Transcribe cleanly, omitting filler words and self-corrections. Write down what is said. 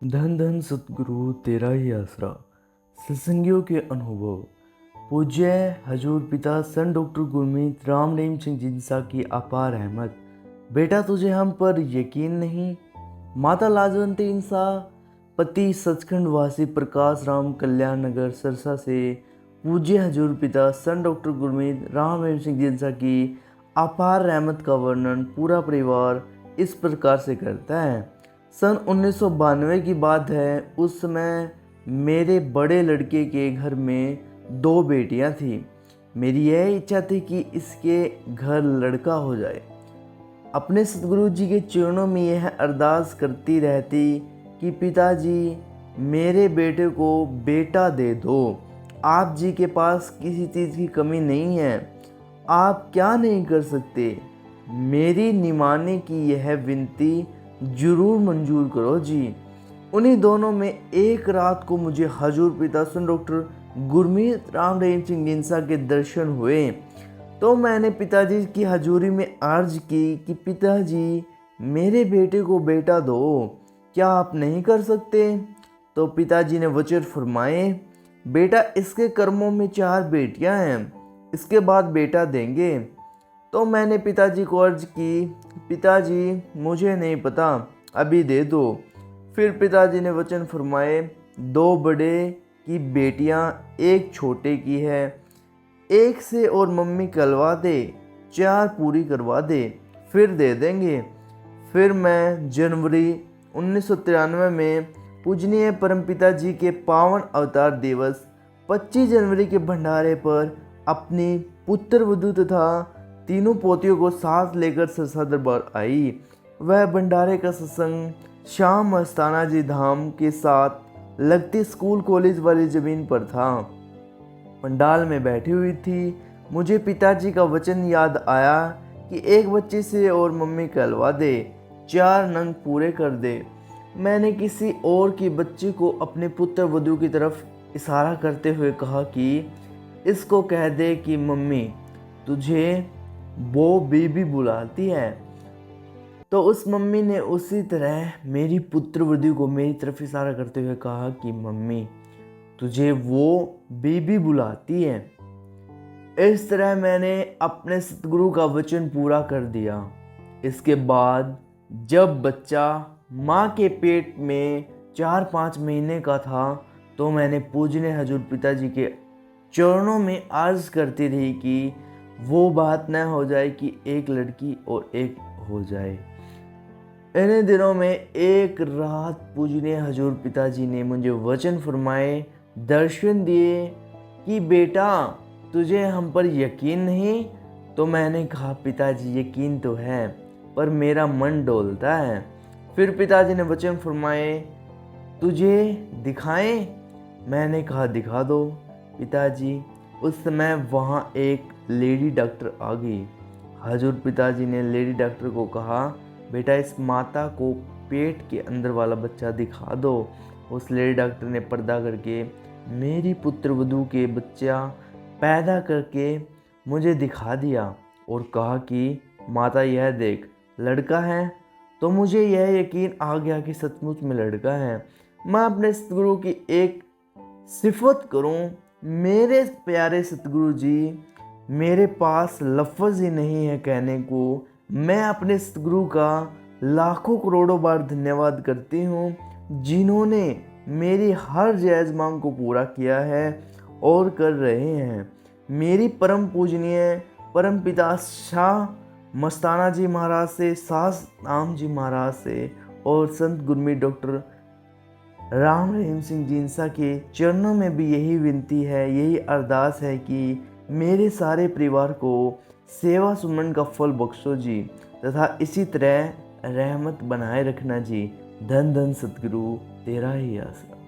धन धन सतगुरु तेरा ही आसरा। सत्संगियों के अनुभव। पूज्य हजूर पिता सन डॉक्टर गुरमीत राम रहीम सिंह जिंसा की अपार रहमत। बेटा तुझे हम पर यकीन नहीं। माता लाजवंती इंसा, पति सचखंड वासी प्रकाश राम कल्याण नगर सरसा से पूज्य हजूर पिता सन डॉक्टर गुरमीत राम रहीम सिंह जिंसा की अपार रहमत का वर्णन पूरा परिवार इस प्रकार से करता है। सन 1992 की बात है। उस समय मेरे बड़े लड़के के घर में 2 बेटियां थीं। मेरी यह इच्छा थी कि इसके घर लड़का हो जाए। अपने सतगुरु जी के चरणों में यह अरदास करती रहती कि पिताजी मेरे बेटे को बेटा दे दो। आप जी के पास किसी चीज़ की कमी नहीं है, आप क्या नहीं कर सकते। मेरी निमाने की यह विनती जरूर मंजूर करो जी। उन्हीं दोनों में एक रात को मुझे हजूर पिता सन डॉक्टर गुरमीत राम रहीम सिंह जिंसा के दर्शन हुए। तो मैंने पिताजी की हजूरी में अर्ज की कि पिताजी मेरे बेटे को बेटा दो, क्या आप नहीं कर सकते। तो पिताजी ने वचन फरमाए, बेटा इसके कर्मों में 4 बेटियां हैं, इसके बाद बेटा देंगे। तो मैंने पिताजी को अर्ज की, पिताजी मुझे नहीं पता, अभी दे दो। फिर पिताजी ने वचन फरमाए, 2 बड़े की बेटियां एक छोटे की है, एक से और मम्मी कहलवा दे, 4 पूरी करवा दे, फिर दे देंगे। फिर मैं जनवरी 1993 में पूजनीय परमपिता जी के पावन अवतार दिवस 25 जनवरी के भंडारे पर अपनी पुत्र वधू तथा तीनों पोतियों को साथ लेकर सरसा दरबार आई। वह भंडारे का सत्संग शाम मस्ताना जी धाम के साथ लगती स्कूल कॉलेज वाली जमीन पर था। पंडाल में बैठी हुई थी। मुझे पिताजी का वचन याद आया कि एक बच्चे से और मम्मी कहलवा दे, 4 नंग पूरे कर दे। मैंने किसी और की बच्ची को अपने पुत्र वधू की तरफ इशारा करते हुए कहा कि इसको कह दे कि मम्मी तुझे वो बीबी बुलाती है। तो उस मम्मी ने उसी तरह मेरी पुत्र वधू को मेरी तरफ इशारा करते हुए कहा कि मम्मी तुझे वो बीबी बुलाती है। इस तरह मैंने अपने सतगुरु का वचन पूरा कर दिया। इसके बाद जब बच्चा माँ के पेट में 4-5 महीने का था तो मैंने पूजने हजूर पिताजी के चरणों में अर्ज करती रही कि वो बात न हो जाए कि एक लड़की और एक हो जाए। इन्हीं दिनों में एक रात पूजनीय हजूर पिताजी ने मुझे वचन फरमाए, दर्शन दिए कि बेटा तुझे हम पर यकीन नहीं। तो मैंने कहा पिताजी यकीन तो है पर मेरा मन डोलता है। फिर पिताजी ने वचन फरमाए, तुझे दिखाएं। मैंने कहा दिखा दो पिताजी। उस समय वहाँ एक लेडी डॉक्टर आ गई। हजूर पिताजी ने लेडी डॉक्टर को कहा, बेटा इस माता को पेट के अंदर वाला बच्चा दिखा दो। उस लेडी डॉक्टर ने पर्दा करके मेरी पुत्र वधू के बच्चा पैदा करके मुझे दिखा दिया और कहा कि माता यह देख लड़का है। तो मुझे यह यकीन आ गया कि सचमुच में लड़का है। मैं अपने सतगुरु की एक सिफत करूं। मेरे प्यारे सतगुरु जी, मेरे पास लफ्ज़ ही नहीं है कहने को। मैं अपने सतगुरु का लाखों करोड़ों बार धन्यवाद करती हूँ जिन्होंने मेरी हर जायज़ मांग को पूरा किया है और कर रहे हैं। मेरी परम पूजनीय परम पिता शाह मस्ताना जी महाराज से, सास नाम जी महाराज से और संत गुरमीत डॉक्टर राम रहीम सिंह जिंसा के चरणों में भी यही विनती है, यही अरदास है कि मेरे सारे परिवार को सेवा सुमन का फल बख्शो जी तथा इसी तरह रहमत बनाए रखना जी। धन धन सतगुरु तेरा ही आसरा।